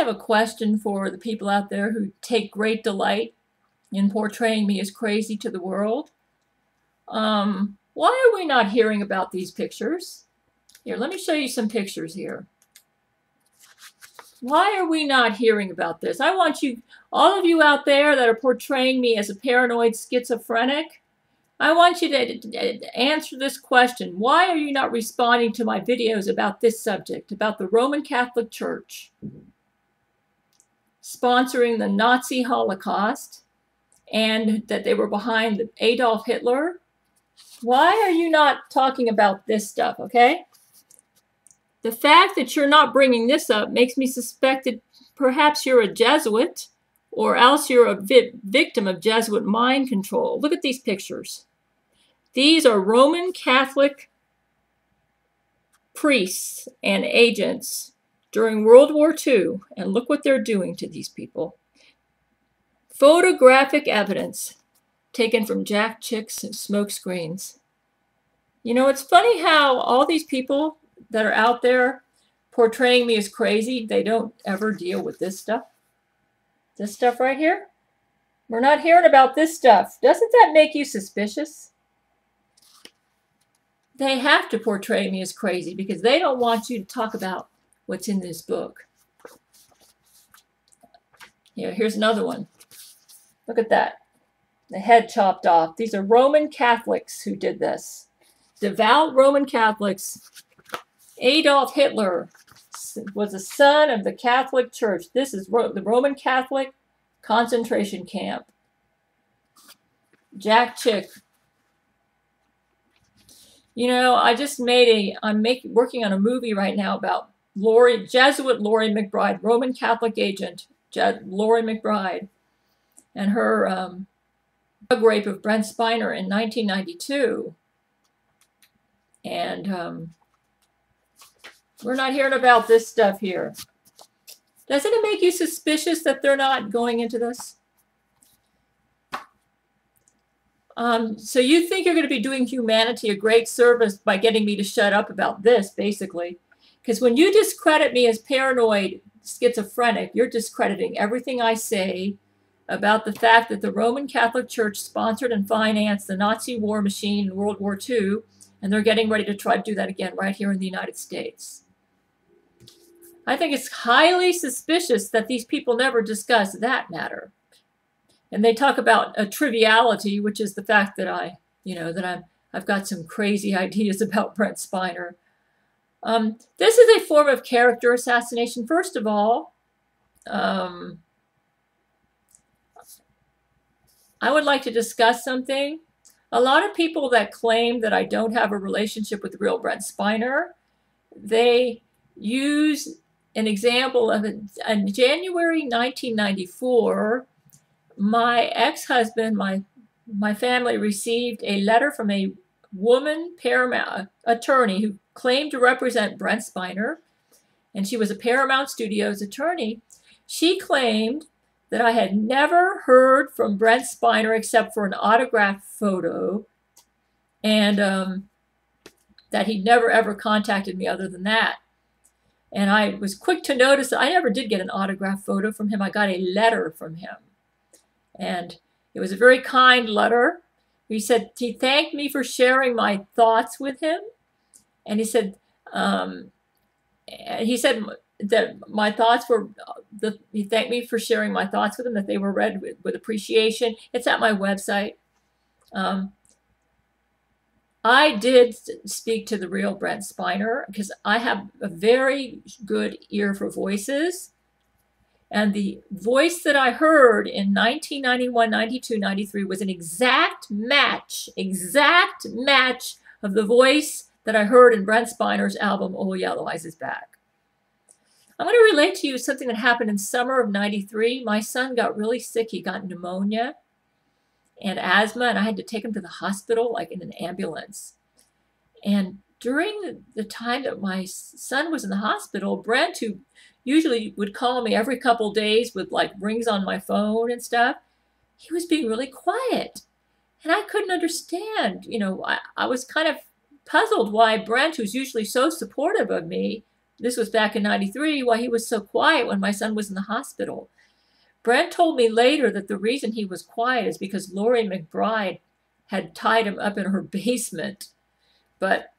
have a question for the people out there who take great delight in portraying me as crazy to the world. Why are we not hearing about these pictures? Here, let me show you some pictures here. Why are we not hearing about this? I want you, all of you out there that are portraying me as a paranoid schizophrenic, I want you to answer this question. Why are you not responding to my videos about this subject, about the Roman Catholic Church sponsoring the Nazi Holocaust and that they were behind Adolf Hitler? Why are you not talking about this stuff, okay? The fact that you're not bringing this up makes me suspect that perhaps you're a Jesuit or else you're a victim of Jesuit mind control. Look at these pictures. These are Roman Catholic priests and agents during World War II, and look what they're doing to these people. Photographic evidence taken from Jack Chick's smoke screens. You know, it's funny how all these people that are out there portraying me as crazy, they don't ever deal with this stuff. This stuff right here. We're not hearing about this stuff. Doesn't that make you suspicious? They have to portray me as crazy because they don't want you to talk about what's in this book. Here, here's another one. Look at that. The head chopped off. These are Roman Catholics who did this. Devout Roman Catholics. Adolf Hitler was a son of the Catholic Church. This is the Roman Catholic concentration camp. Jack Chick. You know, I just made I'm working on a movie right now about Jesuit Lori McBride, Roman Catholic agent, Lori McBride, and her drug rape of Brent Spiner in 1992. And we're not hearing about this stuff here. Doesn't it make you suspicious that they're not going into this? So you think you're going to be doing humanity a great service by getting me to shut up about this, basically. Because when you discredit me as paranoid schizophrenic, you're discrediting everything I say about the fact that the Roman Catholic Church sponsored and financed the Nazi war machine in World War II, and they're getting ready to try to do that again right here in the United States. I think it's highly suspicious that these people never discuss that matter. And they talk about a triviality, which is the fact that I've got some crazy ideas about Brent Spiner. This is a form of character assassination. First of all, I would like to discuss something. A lot of people that claim that I don't have a relationship with the real Brent Spiner, they use an example of in January 1994, my ex-husband, my family received a letter from a woman Paramount attorney who claimed to represent Brent Spiner, and she was a Paramount Studios attorney. She claimed that I had never heard from Brent Spiner except for an autographed photo, and that he never ever contacted me other than that. And I was quick to notice that I never did get an autographed photo from him. I got a letter from him. And it was a very kind letter. He said he thanked me for sharing my thoughts with him. And he said that my thoughts were, he thanked me for sharing my thoughts with him, that they were read with appreciation. It's at my website. I did speak to the real Brent Spiner because I have a very good ear for voices. And the voice that I heard in 1991, 92, 93 was an exact match of the voice that I heard in Brent Spiner's album, Oh Yellow Eyes Is Back. I'm going to relate to you something that happened in summer of 93. My son got really sick. He got pneumonia and asthma, and I had to take him to the hospital, like in an ambulance. And during the time that my son was in the hospital, Brent, who usually would call me every couple days with like rings on my phone and stuff, he was being really quiet. And I couldn't understand. You know, I was kind of puzzled why Brent, who's usually so supportive of me, this was back in '93, why he was so quiet when my son was in the hospital. Brent told me later that the reason he was quiet is because Lori McBride had tied him up in her basement. But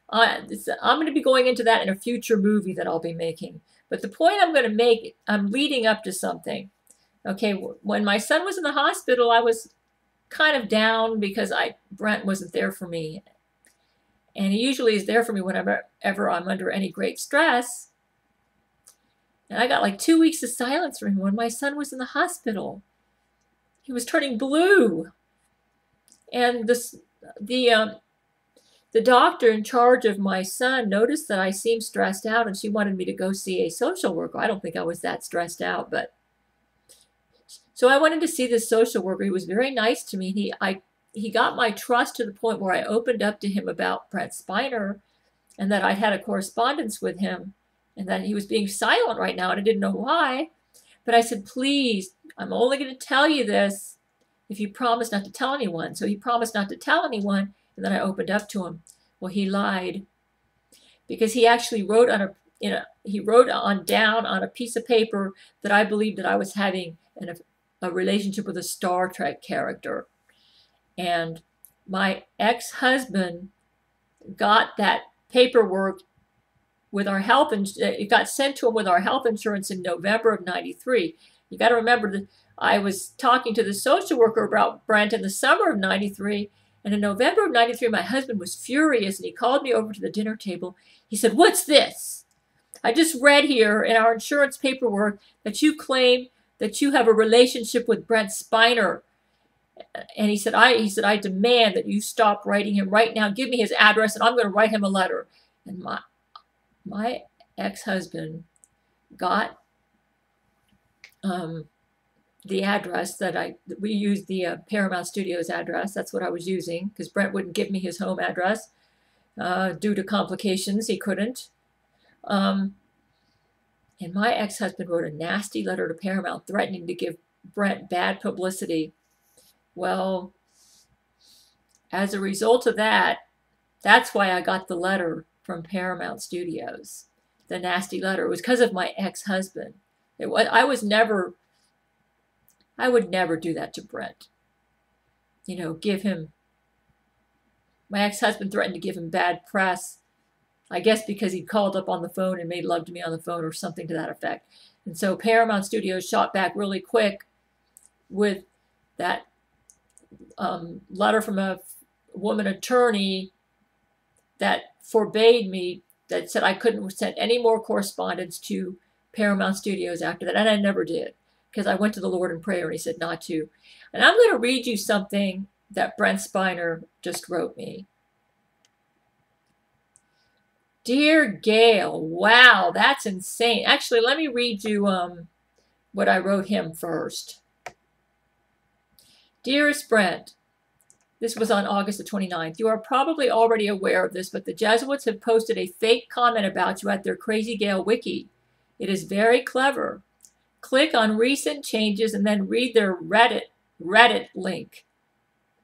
I'm going to be going into that in a future movie that I'll be making. But the point I'm going to make, I'm leading up to something. Okay, when my son was in the hospital, I was kind of down because Brent wasn't there for me. And he usually is there for me whenever I'm under any great stress. And I got like 2 weeks of silence from him when my son was in the hospital. He was turning blue. And the doctor in charge of my son noticed that I seemed stressed out, and she wanted me to go see a social worker. I don't think I was that stressed out, but so I wanted to see this social worker. He was very nice to me. He got my trust to the point where I opened up to him about Brent Spiner and that I'd had a correspondence with him and that he was being silent right now, and I didn't know why. But I said, please, I'm only going to tell you this if you promise not to tell anyone. So he promised not to tell anyone, and then I opened up to him. Well, he lied because he actually wrote down on a piece of paper that I believed that I was having a relationship with a Star Trek character. And my ex-husband got that paperwork with our health, it got sent to him with our health insurance in November of '93. You got to remember that I was talking to the social worker about Brent in the summer of '93, and in November of '93, my husband was furious, and he called me over to the dinner table. He said, "What's this? I just read here in our insurance paperwork that you claim that you have a relationship with Brent Spiner." And he said, I demand that you stop writing him right now. Give me his address, and I'm going to write him a letter. And my ex-husband got the address that we used, the Paramount Studios address. That's what I was using because Brent wouldn't give me his home address due to complications. He couldn't. And my ex-husband wrote a nasty letter to Paramount threatening to give Brent bad publicity. Well, as a result of that, that's why I got the letter from Paramount Studios. The nasty letter. It was because of my ex-husband. I would never do that to Brent. Give him, my ex-husband threatened to give him bad press, I guess because he called up on the phone and made love to me on the phone or something to that effect. And so Paramount Studios shot back really quick with that letter from a woman attorney that forbade me, that said I couldn't send any more correspondence to Paramount Studios after that. And I never did because I went to the Lord in prayer and he said not to. And I'm going to read you something that Brent Spiner just wrote me. Dear Gail, wow, that's insane. Actually, let me read you what I wrote him first. Dearest Brent, this was on August the 29th. You are probably already aware of this, but the Jesuits have posted a fake comment about you at their Crazy Gail wiki. It is very clever. Click on recent changes and then read their Reddit link.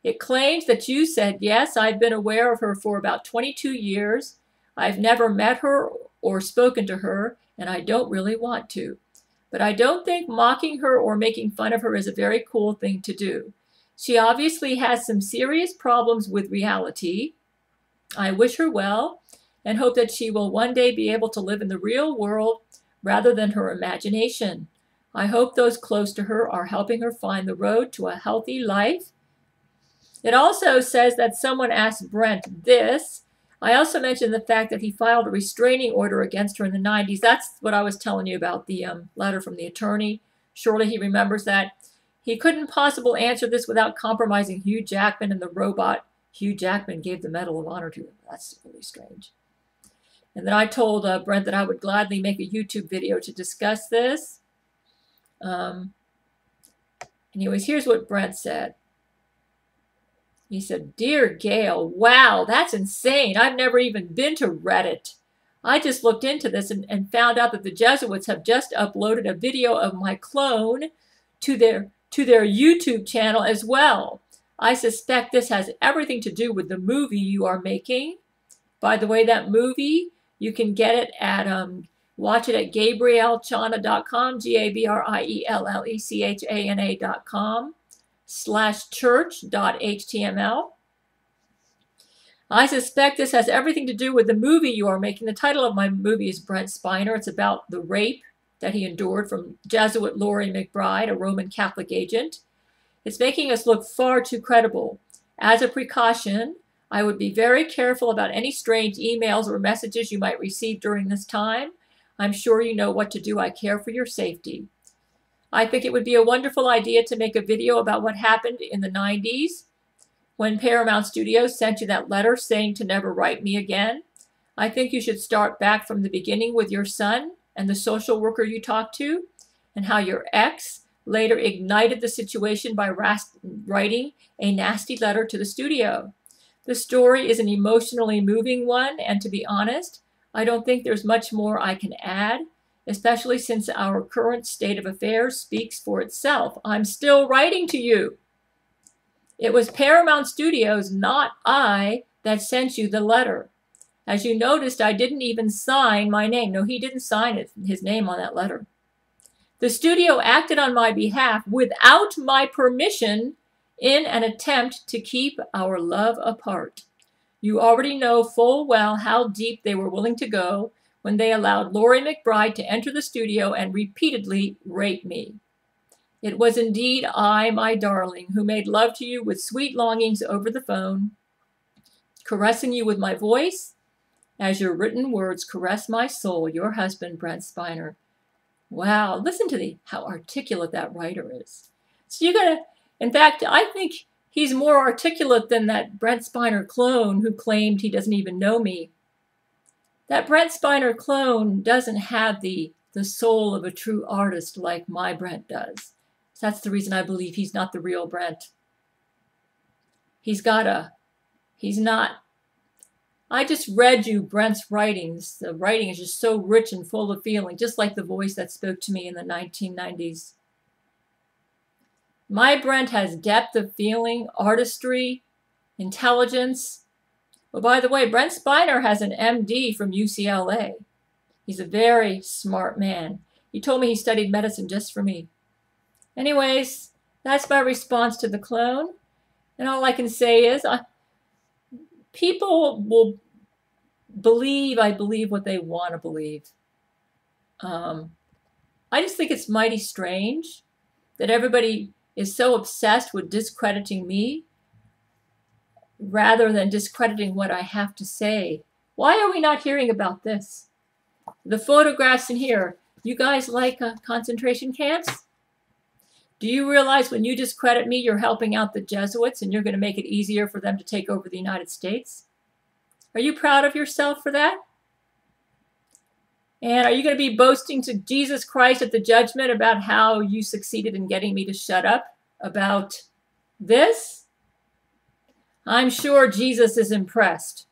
It claims that you said, yes, I've been aware of her for about 22 years. I've never met her or spoken to her, and I don't really want to. But I don't think mocking her or making fun of her is a very cool thing to do. She obviously has some serious problems with reality. I wish her well and hope that she will one day be able to live in the real world rather than her imagination. I hope those close to her are helping her find the road to a healthy life. It also says that someone asked Brent this. I also mentioned the fact that he filed a restraining order against her in the 90s. That's what I was telling you about, the letter from the attorney. Surely he remembers that. He couldn't possibly answer this without compromising Hugh Jackman and the robot Hugh Jackman gave the Medal of Honor to him. That's really strange. And then I told Brent that I would gladly make a YouTube video to discuss this. Anyways, here's what Brent said. He said, Dear Gail, wow, that's insane. I've never even been to Reddit. I just looked into this and found out that the Jesuits have just uploaded a video of my clone to their YouTube channel as well. I suspect this has everything to do with the movie you are making. By the way, that movie You can get it at, watch it at GabrielleChana.com, GabrielleChana.com/church.html. I suspect this has everything to do with the movie you are making. The title of my movie is Brent Spiner. It's about the rape that he endured from Jesuit Laurie McBride, a Roman Catholic agent. It's making us look far too credible. As a precaution, I would be very careful about any strange emails or messages you might receive during this time. I'm sure you know what to do. I care for your safety. I think it would be a wonderful idea to make a video about what happened in the 90s when Paramount Studios sent you that letter saying to never write me again. I think you should start back from the beginning with your son and the social worker you talked to, and how your ex later ignited the situation by writing a nasty letter to the studio. The story is an emotionally moving one, and to be honest, I don't think there's much more I can add, especially since our current state of affairs speaks for itself. I'm still writing to you. It was Paramount Studios, not I, that sent you the letter. As you noticed, I didn't even sign my name. No, he didn't sign his name on that letter. The studio acted on my behalf without my permission in an attempt to keep our love apart. You already know full well how deep they were willing to go when they allowed Laurie McBride to enter the studio and repeatedly rape me. It was indeed I, my darling, who made love to you with sweet longings over the phone, caressing you with my voice, as your written words caress my soul, your husband, Brent Spiner. Wow, listen to how articulate that writer is. So you gotta, in fact, I think he's more articulate than that Brent Spiner clone who claimed he doesn't even know me. That Brent Spiner clone doesn't have the soul of a true artist like my Brent does. So that's the reason I believe he's not the real Brent. He's not. I just read you Brent's writings. The writing is just so rich and full of feeling, just like the voice that spoke to me in the 1990s. My Brent has depth of feeling, artistry, intelligence. Oh, by the way, Brent Spiner has an MD from UCLA. He's a very smart man. He told me he studied medicine just for me. Anyways, that's my response to the clone. And all I can say is, people will believe, I believe what they want to believe. I just think it's mighty strange that everybody is so obsessed with discrediting me rather than discrediting what I have to say. Why are we not hearing about this? The photographs in here. You guys like concentration camps? Do you realize when you discredit me, you're helping out the Jesuits and you're going to make it easier for them to take over the United States? Are you proud of yourself for that? And are you going to be boasting to Jesus Christ at the judgment about how you succeeded in getting me to shut up about this? I'm sure Jesus is impressed.